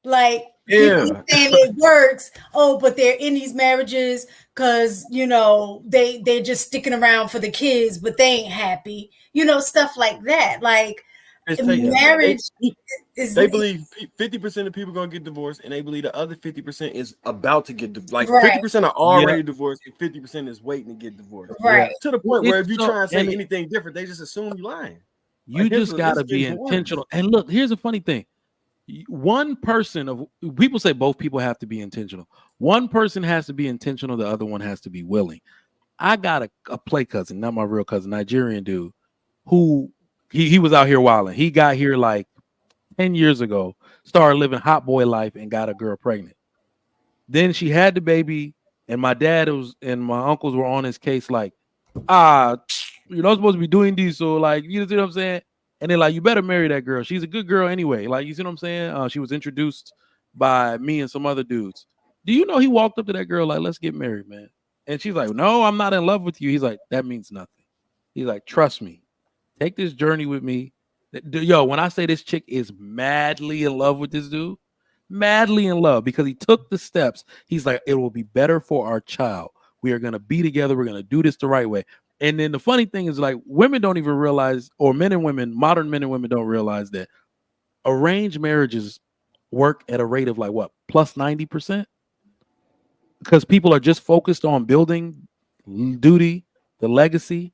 Like people Yeah. saying it works. Oh, but they're in these marriages because they're just sticking around for the kids, but they ain't happy. Stuff like that. Like It's taken. marriage is They believe 50% of people gonna get divorced, and they believe the other 50% is about to get like right, 50% are Yeah, already divorced, and 50% is waiting to get divorced. yeah. right. To the point where It's if you so, try and say and anything different, they just assume you're lying. you Like just got it's to be getting worse. intentional. And look, here's a funny thing. One person of people say both people have to be intentional. One person has to be intentional. The other one has to be willing. I got a play cousin, not my real cousin, Nigerian dude, who he was out here wilding. He got here like 10 years ago, started living hot boy life and got a girl pregnant. Then she had the baby, and my dad was and my uncles were on his case like, ah, you're not supposed to be doing this. So, like, you see what I'm saying? And they're like, you better marry that girl. She's a good girl anyway. Like, you see what I'm saying? She was introduced by me and some other dudes. Do you know he walked up to that girl like, let's get married, man? And she's like, no, I'm not in love with you. He's like, that means nothing. He's like, trust me. Take this journey with me. Yo, when I say this chick is madly in love with this dude, madly in love because he took the steps. He's like, it will be better for our child. We are going to be together. We're going to do this the right way. And then the funny thing is, like, women don't even realize, or men and women, modern men and women don't realize that arranged marriages work at a rate of like what, plus 90%? Because people are just focused on building duty, the legacy,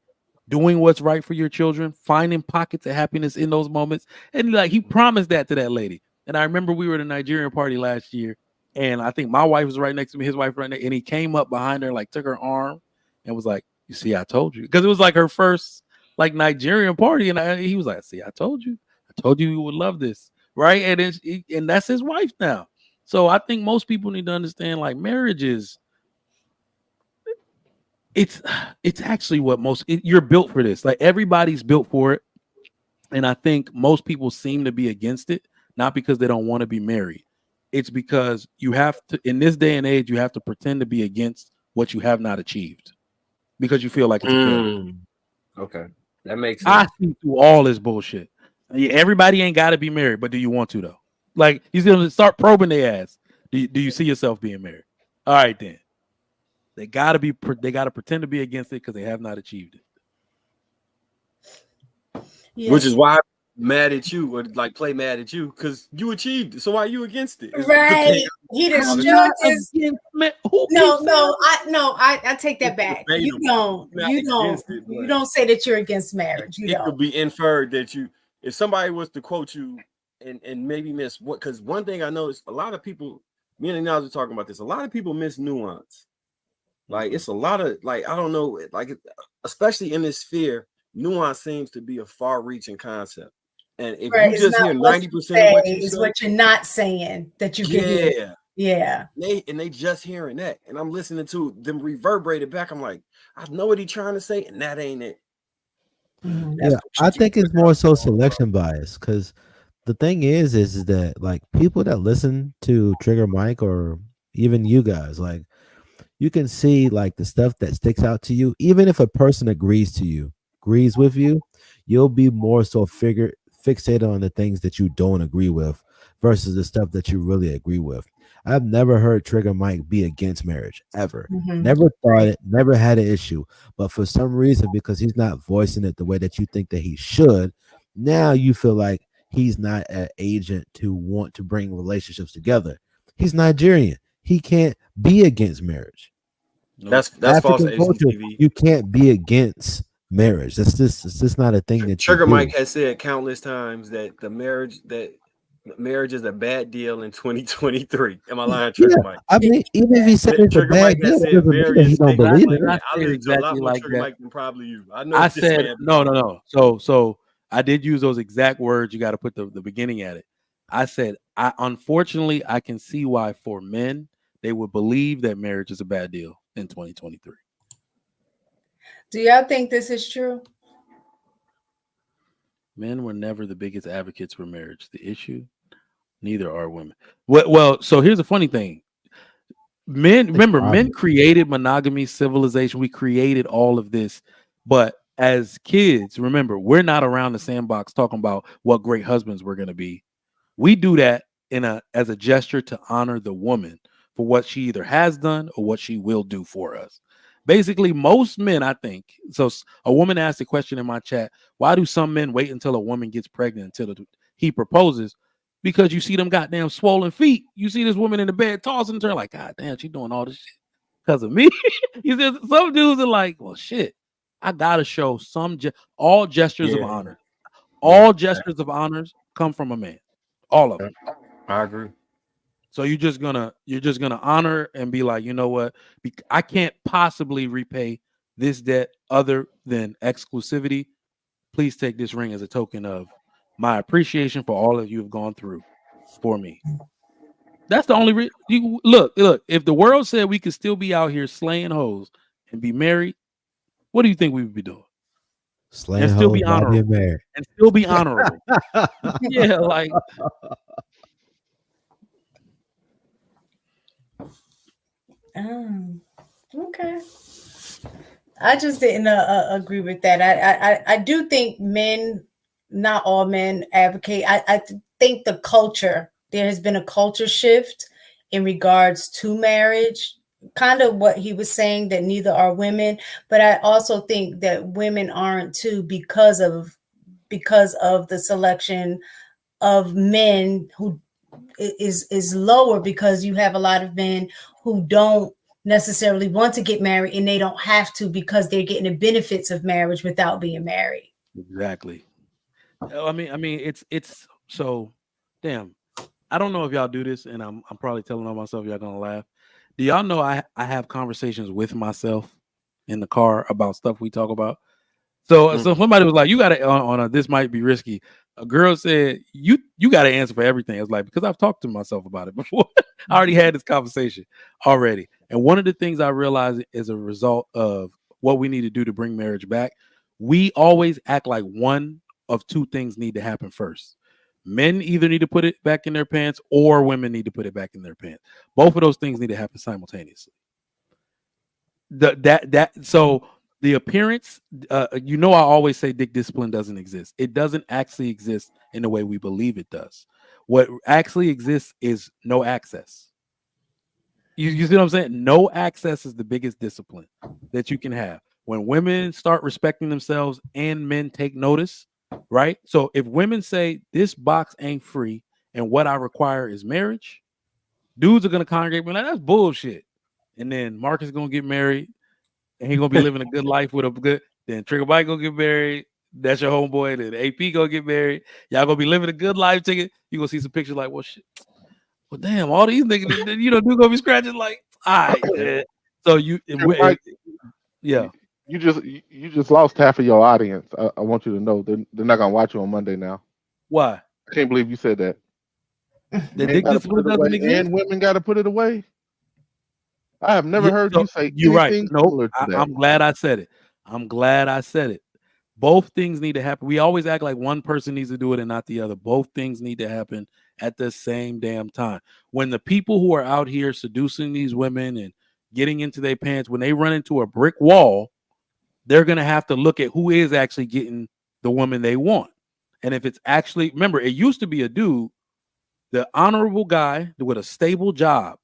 doing what's right for your children, finding pockets of happiness in those moments. And like he promised that to that lady. And I remember we were at a Nigerian party last year, and I think my wife was right next to me, his wife right next, and he came up behind her, like took her arm and was like, "You see, I told you," because it was like her first like Nigerian party, and he was like, "See, I told you would love this, right?" And that's his wife now. So I think most people need to understand like marriage is it's it's actually what you're built for this. Like everybody's built for it. And I think most people seem to be against it, not because they don't want to be married. It's because you have to, in this day and age, you have to pretend to be against what you have not achieved because you feel like it's a failure. Okay, that makes I sense. see through all this bullshit. Yeah, everybody ain't got to be married, but do you want to though? Like he's gonna start probing their ass. Do you see yourself being married? All right, then they gotta pretend to be against it because they have not achieved it. Yes. Which is why I'm mad at you or like play mad at you because you achieved it. So why are you against it? Right. He destroyed his. I take that back. You don't say that you're against marriage. It could be inferred that if somebody was to quote you and maybe miss what, because one thing I know is a lot of people, me and Niles are talking about this, a lot of people miss nuance. Like it's a lot of like, I don't know, like especially in this sphere, nuance seems to be a far-reaching concept. And if you just hear 90% of what you say, what you're not saying that you can hear. Yeah. They just hearing that. And I'm listening to them reverberate it back. I'm like, I know what he's trying to say, and that ain't it. Yeah, I think it's more so selection bias because the thing is that like people that listen to Trigger Mike or even you guys, like you can see like the stuff that sticks out to you. Even if a person agrees with you, you'll be more so fixated on the things that you don't agree with versus the stuff that you really agree with. I've never heard Trigger Mike be against marriage ever. Never thought it, never had an issue. But for some reason, because he's not voicing it the way that you think that he should, now you feel like he's not an agent to want to bring relationships together. He's Nigerian. He can't be against marriage. That's false HGTV. You can't be against marriage. It's just not a thing that Trigger Mike has said countless times that marriage is a bad deal in 2023. Am I lying, Trigger Mike? I mean, even if he said it's a bad deal, doesn't mean that he don't believe it. I listen to a lot more Trigger Mike than probably you. I said no. So I did use those exact words. You got to put the beginning at it. I said, unfortunately, I can see why for men they would believe that marriage is a bad deal in 2023. Do y'all think this is true? Men were never the biggest advocates for marriage. The issue, neither are women. Well, so here's the funny thing. Men created monogamy, civilization. We created all of this. But as kids, remember, we're not around the sandbox talking about what great husbands we're going to be. We do that as a gesture to honor the woman for what she either has done or what she will do for us. Basically, most men, I think. So a woman asked a question in my chat: why do some men wait until a woman gets pregnant until he proposes? Because you see them goddamn swollen feet. You see this woman in the bed tossing and turn like, God damn, she doing all this shit because of me. You see, some dudes are like, well, shit, I gotta show all gestures of honor. All gestures of honors come from a man. All of them. I agree. So you're just gonna honor and be like, you know what? I can't possibly repay this debt other than exclusivity. Please take this ring as a token of my appreciation for all that you have gone through for me. That's the only look. If the world said we could still be out here slaying hoes and be married, what do you think we would be doing? Slaying and still hoes be while being honorable. married. And still be honorable. Yeah, like. Okay. I just didn't agree with that. I do think men, not all men, advocate. I think the culture, there has been a culture shift in regards to marriage. Kind of what he was saying, that neither are women, but I also think that women aren't too because of the selection of men who is lower, because you have a lot of men who don't necessarily want to get married, and they don't have to because they're getting the benefits of marriage without being married. Exactly. I mean, it's so damn. I don't know if y'all do this, and I'm probably telling on myself. Y'all gonna laugh. Do y'all know I have conversations with myself in the car about stuff we talk about? So somebody was like, "You got to on a this might be risky." A girl said, "You got to answer for everything." I was like, "Because I've talked to myself about it before. I already had this conversation already." And one of the things I realized as a result of what we need to do to bring marriage back, we always act like one of two things need to happen first. Men either need to put it back in their pants, or women need to put it back in their pants. Both of those things need to happen simultaneously. So the appearance, I always say dick discipline doesn't exist. It doesn't actually exist in the way we believe it does. What actually exists is no access. You see what I'm saying? No access is the biggest discipline that you can have. When women start respecting themselves and men take notice, right? So if women say this box ain't free and what I require is marriage, dudes are gonna congregate and like, that's bullshit. And then Marcus is gonna get married and he's gonna be living a good life with a good. Then Trigger Mike gonna get married. That's your homeboy. Then AP gonna get married. Y'all gonna be living a good life. You gonna see some pictures like, well, shit. Well, damn, all these niggas, dude gonna be scratching like, all right, man. So Mike, yeah. You just lost half of your audience. I want you to know they're not gonna watch you on Monday now. Why? I can't believe you said that. The dick discipline doesn't exist, and women got to put it away. I have never heard you say you're anything right. similar to that. I'm glad I said it. Both things need to happen. We always act like one person needs to do it and not the other. Both things need to happen at the same damn time. When the people who are out here seducing these women and getting into their pants, when they run into a brick wall, they're going to have to look at who is actually getting the woman they want. And if it's actually, remember, it used to be a dude, the honorable guy with a stable job,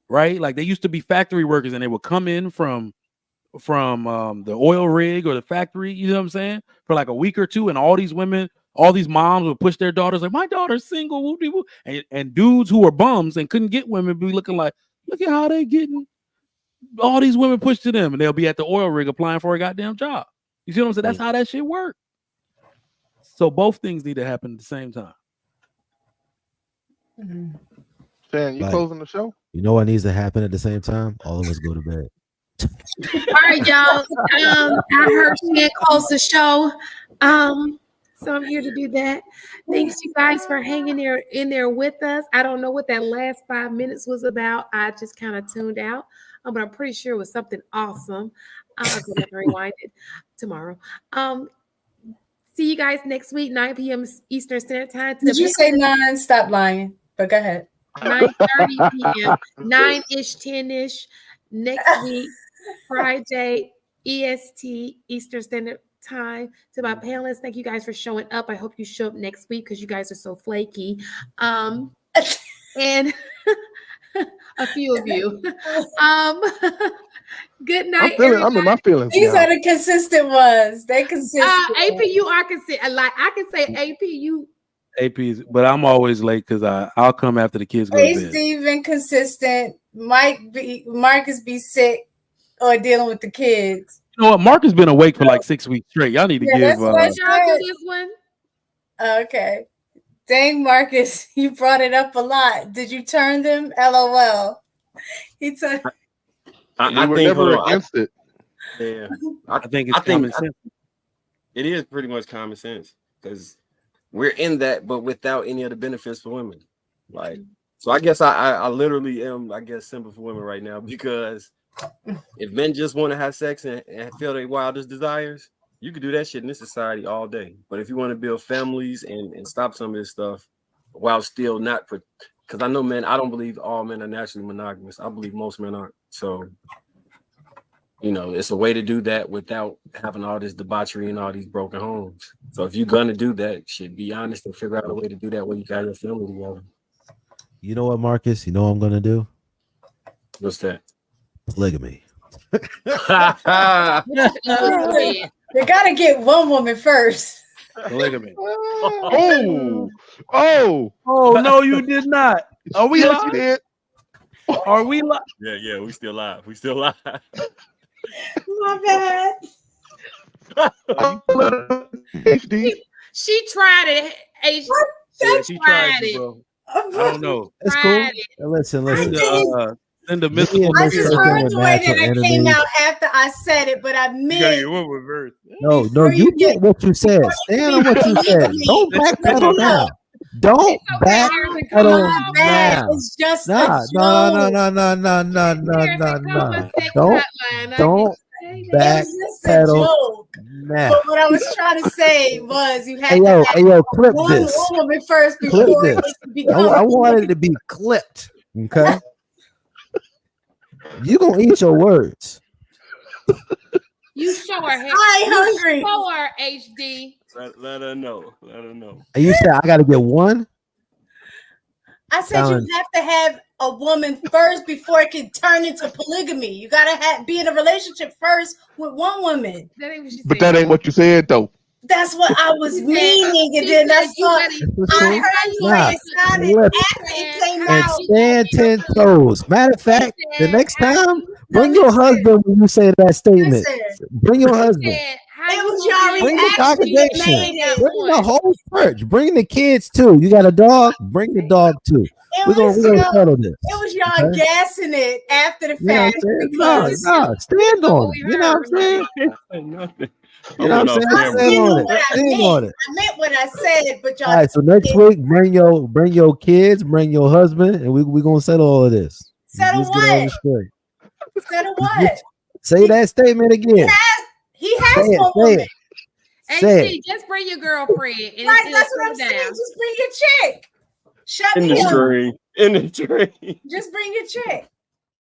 right? Like they used to be factory workers and they would come in from the oil rig or the factory, you know what I'm saying, for like a week or two, and all these women, all these moms would push their daughters like, my daughter's single, and dudes who were bums and couldn't get women be looking like, look at how they getting all these women pushed to them, and they'll be at the oil rig applying for a goddamn job. You see what I'm saying? That's how that shit works. So both things need to happen at the same time. Shan, you closing the show? You know what needs to happen at the same time? All of us go to bed. All right, y'all. I heard Shan close the show. So I'm here to do that. Thanks you guys for hanging in there with us. I don't know what that last 5 minutes was about. I just kind of tuned out. But I'm pretty sure it was something awesome. I'll go back and rewind it tomorrow. See you guys next week, 9 p.m. Eastern Standard Time. Did you say 9? Stop lying. But go ahead. 9:30 p.m. 9-ish, 10-ish. Next week, Friday, EST, Eastern Standard Time. To my panelists, thank you guys for showing up. I hope you show up next week because you guys are so flaky. and a few of you. Good night. I'm in my feelings. These now. are the consistent ones. They consistent. AP, you are consistent. Like I can say, AP, you. AP's, but I'm always late because I'll come after the kids go to bed. HD been consistent. Marcus be sick or dealing with the kids. You know what? Mark has been awake for like 6 weeks straight. Y'all need to give. That's what Y'all do this one. Okay. Dang, Marcus, you brought it up a lot. Did you turn them? LOL. He took. We were never against it. Yeah, I think it's common sense. It is pretty much common sense because we're in that, but without any of the benefits for women. Like, so I guess I literally am, I guess, simple for women right now because if men just want to have sex and feel their wildest desires, you can do that shit in this society all day. But if you want to build families and stop some of this stuff while still not, because I know men, I don't believe all men are naturally monogamous. I believe most men aren't. So, you know, it's a way to do that without having all this debauchery and all these broken homes. So if you're gonna do that, shit, be honest and figure out a way to do that when you got your family together. You know what, Marcus? You know what I'm gonna do? What's that? Polygamy. You gotta get one woman first. Polygamy. Oh, No, you did not. Are we yes, live? you did. Are we live? Yeah, we still live. We still live. My bad. HD. She tried it. She tried it, bro. I don't know. It's cool. Tried it. Listen. Send the mystical. I just Working heard with the way that natural I came enemies. out after I said it, but I meant No, before you you get get- what you said. Stand on what you said. Don't backpedal now. Don't backpedal my bad. now. It's just No. a joke. Don't It was just a backpedal joke. now. But what I was trying to say was you had Hey to yo, have clip one this. woman first Clip before this. it becomes. I wanted it to be clipped. Okay. You gonna eat your words. You show her. I ain't hungry. Show her HD. Let her know. Let her know. And you said I gotta get one. I said you have to have a woman first before it can turn into polygamy. You gotta be in a relationship first with one woman. That ain't what she But said. that ain't what you said, though. That's what I was meaning, and She then said that's you what better- I heard the way it sounded Nah, after it came And out. stand 10 toes. Matter of fact, the next time, bring your husband when you say that statement. Listen. Bring your husband. It was your Bring the reaction that congregation. made it. Bring the whole church. Bring the kids too. You got a dog? Bring the dog too. We're gonna settle this. It was y'all Okay? gassing it after the You know what fact. I'm saying? No, stand on it. You know what I'm saying? Nothing. You know what I'm saying? Stand on it. Stand on it. I meant what I said, but y'all. All right, so next week, bring your kids, bring your husband, and we're gonna settle all of this. Settle Let's get all what? this straight. Settle what? Say that statement again. He has Say it, one say woman. it. Say HD, just bring your girlfriend. And Right, that's what I'm saying. Just bring your chick. Shut me up. In the tree. Just bring your chick.